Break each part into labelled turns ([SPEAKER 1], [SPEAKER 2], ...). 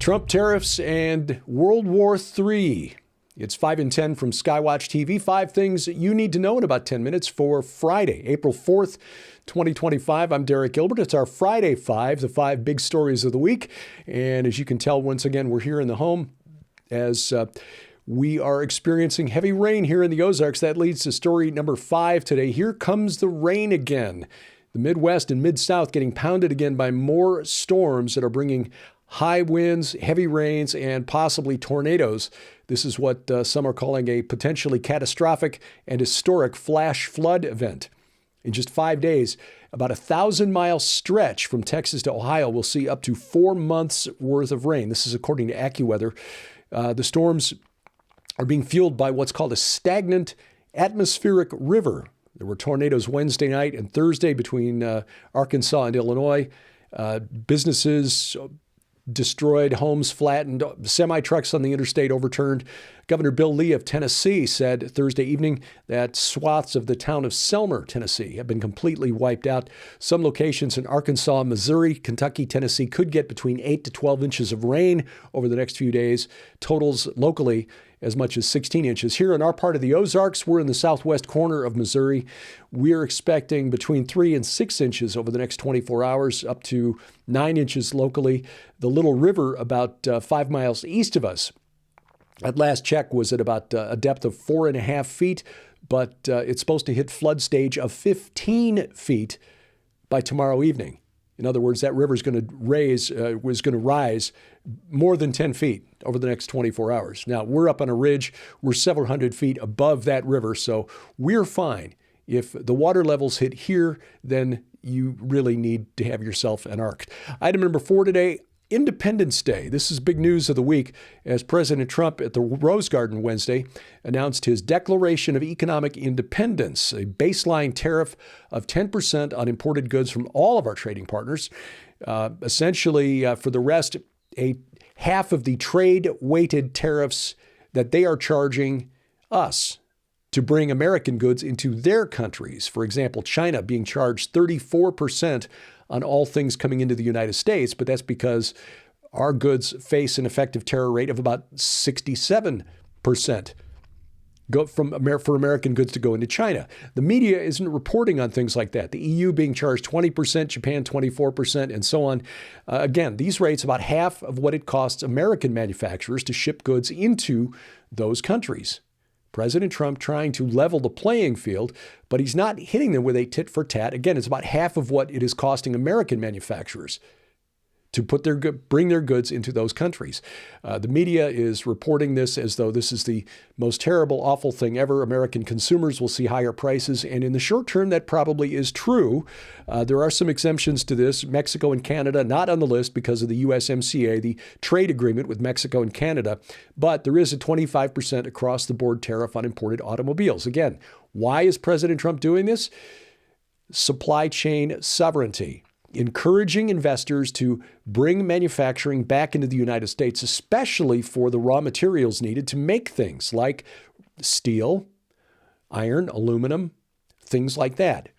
[SPEAKER 1] Trump tariffs and World War III. It's 5 and 10 from Skywatch TV. 5 things you need to know in about 10 minutes for Friday, April 4th, 2025. I'm Derek Gilbert. It's our Friday 5, the 5 big stories of the week. And as you can tell, once again, we're here in the home as we are experiencing heavy rain here in the Ozarks. That leads to story number 5 today. Here comes the rain again. The Midwest and Mid-South getting pounded again by more storms that are bringing high winds, heavy rains, and possibly tornadoes. This is what some are calling a potentially catastrophic and historic flash flood event. In just 5 days, about 1,000-mile stretch from Texas to Ohio will see up to 4 months worth of rain. This is according to AccuWeather. The storms are being fueled by what's called a stagnant atmospheric river. There were tornadoes Wednesday night and Thursday between Arkansas and Illinois. Businesses destroyed, homes flattened, semi-trucks on the interstate overturned. Governor Bill Lee of Tennessee said Thursday evening that swaths of the town of Selmer, Tennessee, have been completely wiped out. Some locations in Arkansas, Missouri, Kentucky, Tennessee could get between 8 to 12 inches of rain over the next few days. Totals locally as much as 16 inches. Here in our part of the Ozarks, we're in the southwest corner of Missouri. We're expecting between 3 and 6 inches over the next 24 hours, up to 9 inches locally. The Little River, about 5 miles east of us, at last check was at about a depth of 4.5 feet, but it's supposed to hit flood stage of 15 feet by tomorrow evening. In other words, that river is going to rise more than 10 feet over the next 24 hours. Now, we're up on a ridge. We're several hundred feet above that river, so we're fine. If the water levels hit here, then you really need to have yourself an ark. Item number 4 today, Independence Day. This is big news of the week as President Trump at the Rose Garden Wednesday announced his Declaration of Economic Independence, a baseline tariff of 10% on imported goods from all of our trading partners. Essentially, for the rest, a half of the trade-weighted tariffs that they are charging us to bring American goods into their countries. For example, China being charged 34% on all things coming into the United States, but that's because our goods face an effective tariff rate of about 67% for American goods to go into China. The media isn't reporting on things like that. The EU being charged 20%, Japan 24%, and so on. Again, these rates about half of what it costs American manufacturers to ship goods into those countries. President Trump trying to level the playing field, but he's not hitting them with a tit for tat. Again, it's about half of what it is costing American manufacturers to bring their goods into those countries. The media is reporting this as though this is the most terrible, awful thing ever. American consumers will see higher prices, and in the short term, that probably is true. There are some exemptions to this. Mexico and Canada not on the list because of the USMCA, the trade agreement with Mexico and Canada, but there is a 25% across-the-board tariff on imported automobiles. Again, why is President Trump doing this? Supply chain sovereignty. Encouraging investors to bring manufacturing back into the United States, especially for the raw materials needed to make things like steel, iron, aluminum, things like that.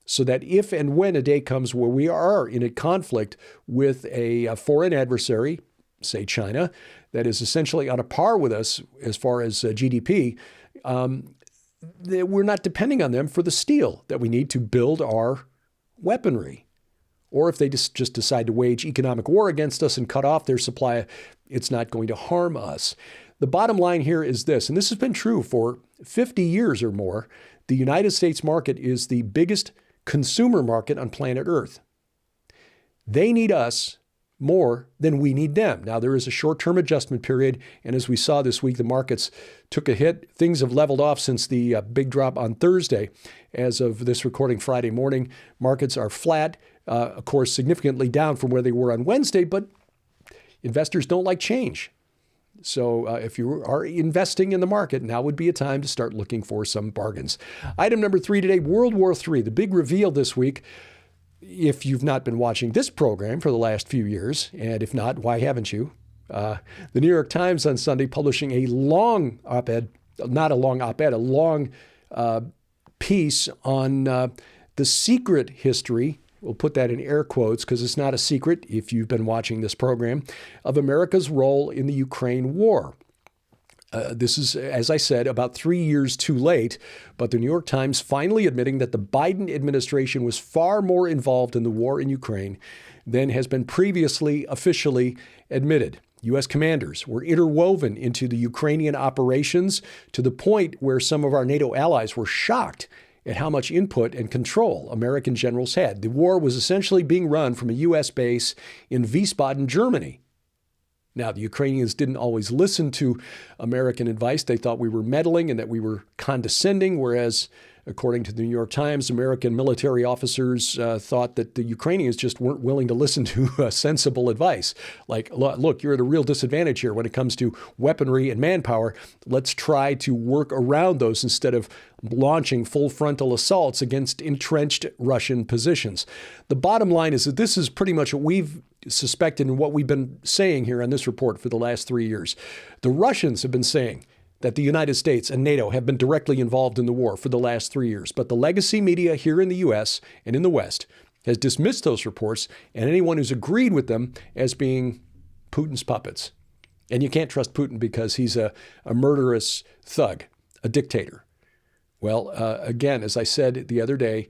[SPEAKER 1] So that if and when a day comes where we are in a conflict with a foreign adversary, say China, that is essentially on a par with us as far as GDP, we're not depending on them for the steel that we need to build our weaponry. Or if they just decide to wage economic war against us and cut off their supply, it's not going to harm us. The bottom line here is this, and this has been true for 50 years or more. The United States market is the biggest consumer market on planet Earth. They need us more than we need them. Now, there is a short-term adjustment period, and as we saw this week, the markets took a hit. Things have leveled off since the big drop on Thursday. As of this recording Friday morning, markets are flat. Of course, significantly down from where they were on Wednesday, but investors don't like change. So if you are investing in the market, now would be a time to start looking for some bargains. Item number 3 today, World War III, the big reveal this week. If you've not been watching this program for the last few years, and if not, why haven't you? The New York Times on Sunday publishing a long op-ed, not a long op-ed, a long piece on the secret history we'll put that in air quotes because it's not a secret if you've been watching this program, of America's role in the Ukraine war. This is, as I said, about 3 years too late, but the New York Times finally admitting that the Biden administration was far more involved in the war in Ukraine than has been previously officially admitted. U.S. commanders were interwoven into the Ukrainian operations to the point where some of our NATO allies were shocked at how much input and control American generals had. The war was essentially being run from a U.S. base in Wiesbaden, Germany. Now, the Ukrainians didn't always listen to American advice. They thought we were meddling and that we were condescending, whereas, according to the New York Times, American military officers thought that the Ukrainians just weren't willing to listen to sensible advice. Like, look, you're at a real disadvantage here when it comes to weaponry and manpower. Let's try to work around those instead of launching full frontal assaults against entrenched Russian positions. The bottom line is that this is pretty much what we've suspected and what we've been saying here on this report for the last 3 years. The Russians have been saying that the United States and NATO have been directly involved in the war for the last 3 years. But the legacy media here in the U.S. and in the West has dismissed those reports and anyone who's agreed with them as being Putin's puppets. And you can't trust Putin because he's a murderous thug, a dictator. Well, again, as I said the other day,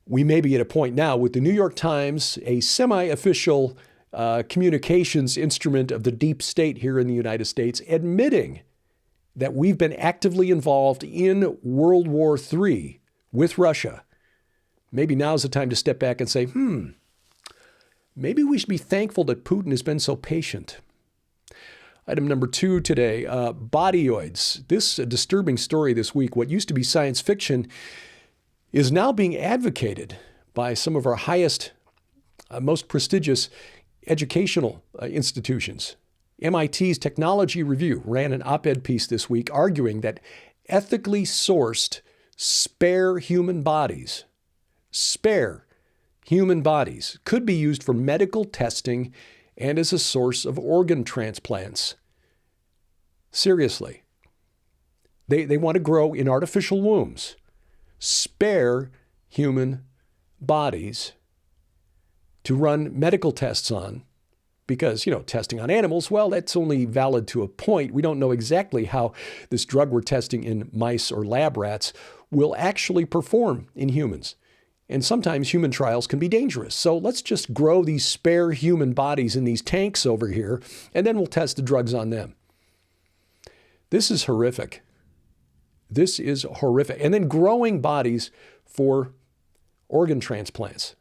[SPEAKER 1] we may be at a point now with the New York Times, a semi-official communications instrument of the deep state here in the United States, admitting that we've been actively involved in World War III with Russia. Maybe now's the time to step back and say, maybe we should be thankful that Putin has been so patient. Item number 2 today, Bodyoids. This disturbing story this week, what used to be science fiction, is now being advocated by some of our highest, most prestigious educational institutions. MIT's Technology Review ran an op-ed piece this week arguing that ethically sourced spare human bodies could be used for medical testing and as a source of organ transplants. Seriously. They want to grow in artificial wombs spare human bodies to run medical tests on. Because, testing on animals, well, that's only valid to a point. We don't know exactly how this drug we're testing in mice or lab rats will actually perform in humans. And sometimes human trials can be dangerous. So let's just grow these spare human bodies in these tanks over here, and then we'll test the drugs on them. This is horrific. This is horrific. And then growing bodies for organ transplants.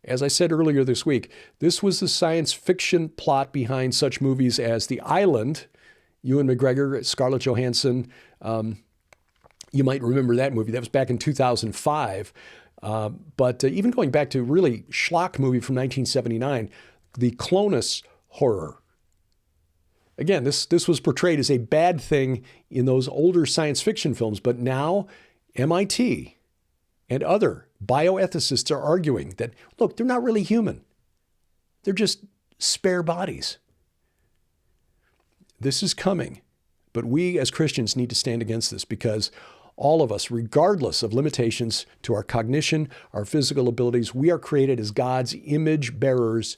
[SPEAKER 1] As I said earlier this week, this was the science fiction plot behind such movies as The Island, Ewan McGregor, Scarlett Johansson. You might remember that movie. That was back in 2005. But even going back to a really schlock movie from 1979, the Clonus horror. Again, this was portrayed as a bad thing in those older science fiction films, but now MIT and other bioethicists are arguing that, look, they're not really human. They're just spare bodies. This is coming, but we as Christians need to stand against this because all of us, regardless of limitations to our cognition, our physical abilities, we are created as God's image bearers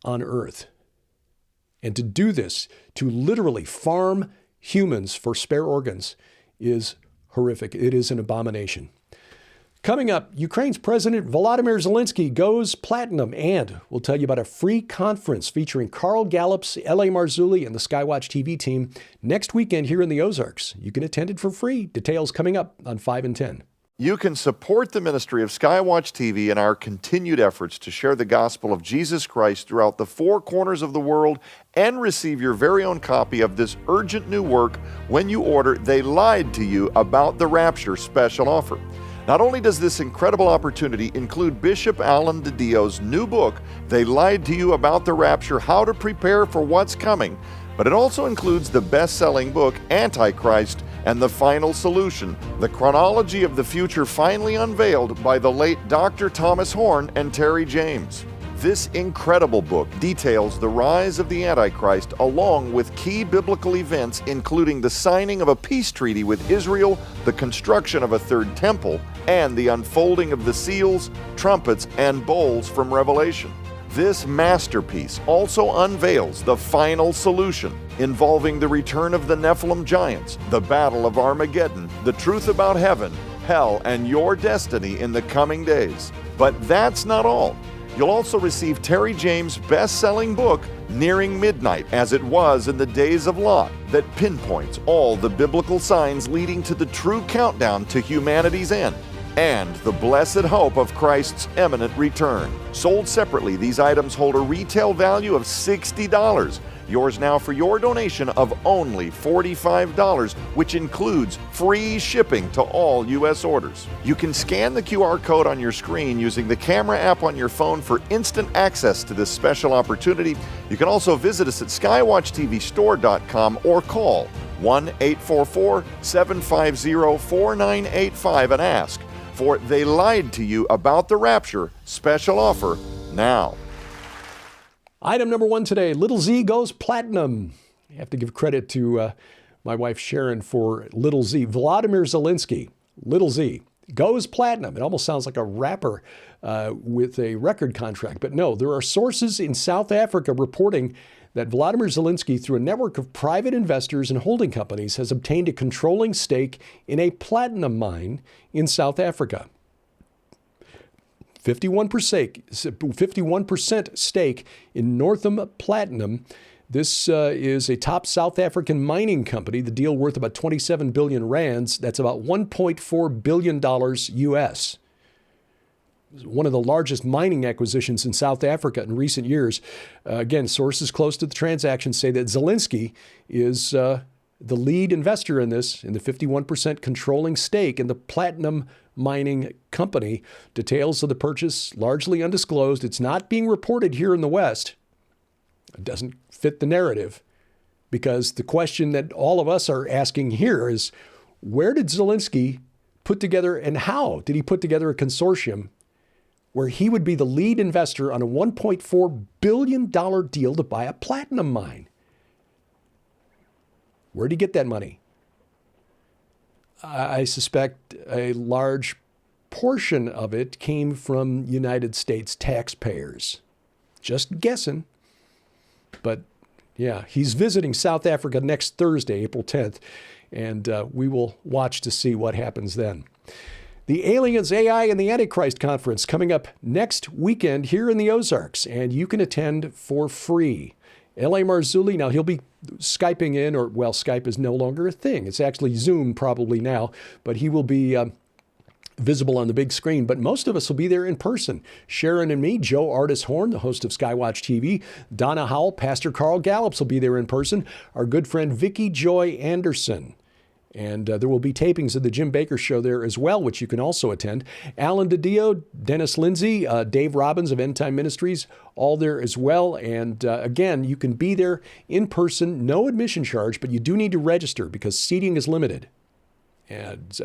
[SPEAKER 1] on earth. And to do this, to literally farm humans for spare organs, is horrific. It is an abomination. Coming up, Ukraine's President Volodymyr Zelensky goes platinum, and we'll tell you about a free conference featuring Carl Gallup's L.A. Marzulli and the Skywatch TV team next weekend here in the Ozarks. You can attend it for free. Details coming up on 5 and 10.
[SPEAKER 2] You can support the ministry of Skywatch TV and our continued efforts to share the gospel of Jesus Christ throughout the 4 corners of the world and receive your very own copy of this urgent new work when you order They Lied to You About the Rapture special offer. Not only does this incredible opportunity include Bishop Alan DiDio's new book, They Lied to You About the Rapture, How to Prepare for What's Coming, but it also includes the best-selling book, Antichrist and the Final Solution, the chronology of the future finally unveiled by the late Dr. Thomas Horn and Terry James. This incredible book details the rise of the Antichrist along with key biblical events, including the signing of a peace treaty with Israel, the construction of a third temple, and the unfolding of the seals, trumpets, and bowls from Revelation. This masterpiece also unveils the final solution, involving the return of the Nephilim giants, the battle of Armageddon, the truth about heaven, hell, and your destiny in the coming days. But that's not all. You'll also receive Terry James' best-selling book, Nearing Midnight, as it was in the days of Lot, that pinpoints all the biblical signs leading to the true countdown to humanity's end, and the blessed hope of Christ's imminent return. Sold separately, these items hold a retail value of $60. Yours now for your donation of only $45, which includes free shipping to all U.S. orders. You can scan the QR code on your screen using the camera app on your phone for instant access to this special opportunity. You can also visit us at skywatchtvstore.com or call 1-844-750-4985 and ask for They Lied to You About the Rapture special offer now.
[SPEAKER 1] Item number one today, Little Z goes platinum. I have to give credit to my wife Sharon for Little Z. Vladimir Zelensky, Little Z, goes platinum. It almost sounds like a rapper with a record contract. But no, there are sources in South Africa reporting that Vladimir Zelensky, through a network of private investors and holding companies, has obtained a controlling stake in a platinum mine in South Africa. 51% stake in Northam Platinum. This is a top South African mining company. The deal worth about 27 billion rands. That's about $1.4 billion US. One of the largest mining acquisitions in South Africa in recent years. Again, sources close to the transaction say that Zelensky is the lead investor in this, in the 51% controlling stake in the platinum mining company. Details of the purchase largely undisclosed. It's not being reported here in the West. It doesn't fit the narrative, because the question that all of us are asking here is, where did Zelensky put together, and how did he put together a consortium where he would be the lead investor on a $1.4 billion deal to buy a platinum mine? Where did he get that money? I suspect a large portion of it came from United States taxpayers. Just guessing. But yeah, he's visiting South Africa next Thursday, April 10th, and we will watch to see what happens then. The Aliens, AI, and the Antichrist conference coming up next weekend here in the Ozarks, and you can attend for free. L.A. Marzulli, now he'll be Skyping in, or, well, Skype is no longer a thing. It's actually Zoom probably now, but he will be visible on the big screen. But most of us will be there in person. Sharon and me, Joe Artis Horn, the host of Skywatch TV, Donna Howell, Pastor Carl Gallups will be there in person, our good friend Vicki Joy Anderson. And there will be tapings of the Jim Baker Show there as well, which you can also attend. Alan DiDio, Dennis Lindsay, Dave Robbins of End Time Ministries, all there as well. And again, you can be there in person, no admission charge, but you do need to register because seating is limited. And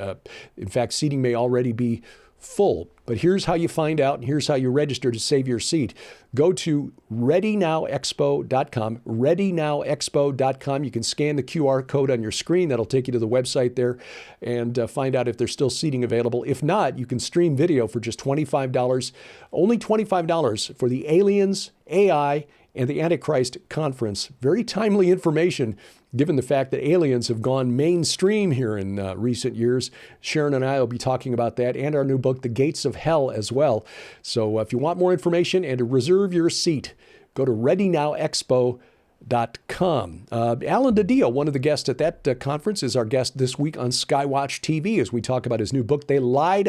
[SPEAKER 1] in fact, seating may already be full. But here's how you find out, and here's how you register to save your seat. Go to readynowexpo.com, readynowexpo.com. You can scan the QR code on your screen. That'll take you to the website there and find out if there's still seating available. If not, you can stream video for just $25, only $25 for the Aliens, AI, and the Antichrist conference. Very timely information, given the fact that aliens have gone mainstream here in recent years. Sharon and I will be talking about that and our new book, The Gates of Hell, as well. So if you want more information and to reserve your seat, go to readynowexpo.com. Alan DiDio, one of the guests at that conference, is our guest this week on Skywatch TV as we talk about his new book, They Lied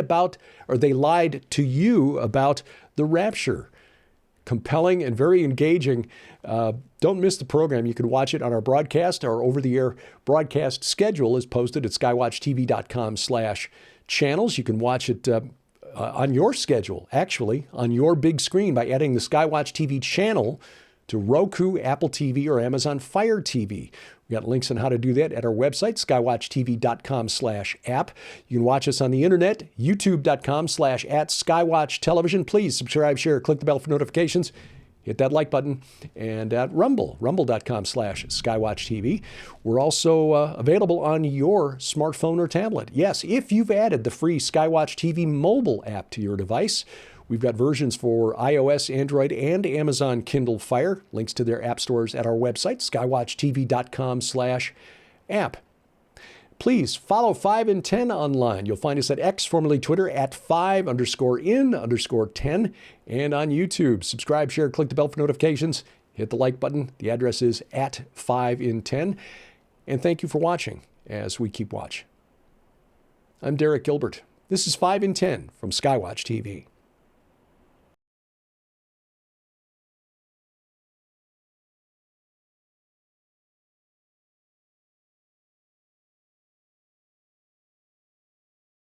[SPEAKER 1] to You About the Rapture. Compelling and very engaging. Don't miss the program. You can watch it on our broadcast. Our over-the-air broadcast schedule is posted at skywatchtv.com/channels. You can watch it on your schedule, actually, on your big screen by adding the Skywatch TV channel to Roku, Apple TV, or Amazon Fire TV. We got links on how to do that at our website, skywatchtv.com/app. You can watch us on the internet, youtube.com/@skywatchtelevision. Please subscribe, share, click the bell for notifications. Hit that like button. And at rumble.com/skywatchtv. We're also available on your smartphone or tablet. Yes, if you've added the free Skywatch TV mobile app to your device, we've got versions for iOS, Android, and Amazon Kindle Fire. Links to their app stores at our website, skywatchtv.com/app. Please follow 5 in 10 online. You'll find us at X, formerly Twitter, at 5_in_10, and on YouTube. Subscribe, share, click the bell for notifications. Hit the like button. The address is at 5 in 10. And thank you for watching as we keep watch. I'm Derek Gilbert. This is 5 in 10 from Skywatch TV.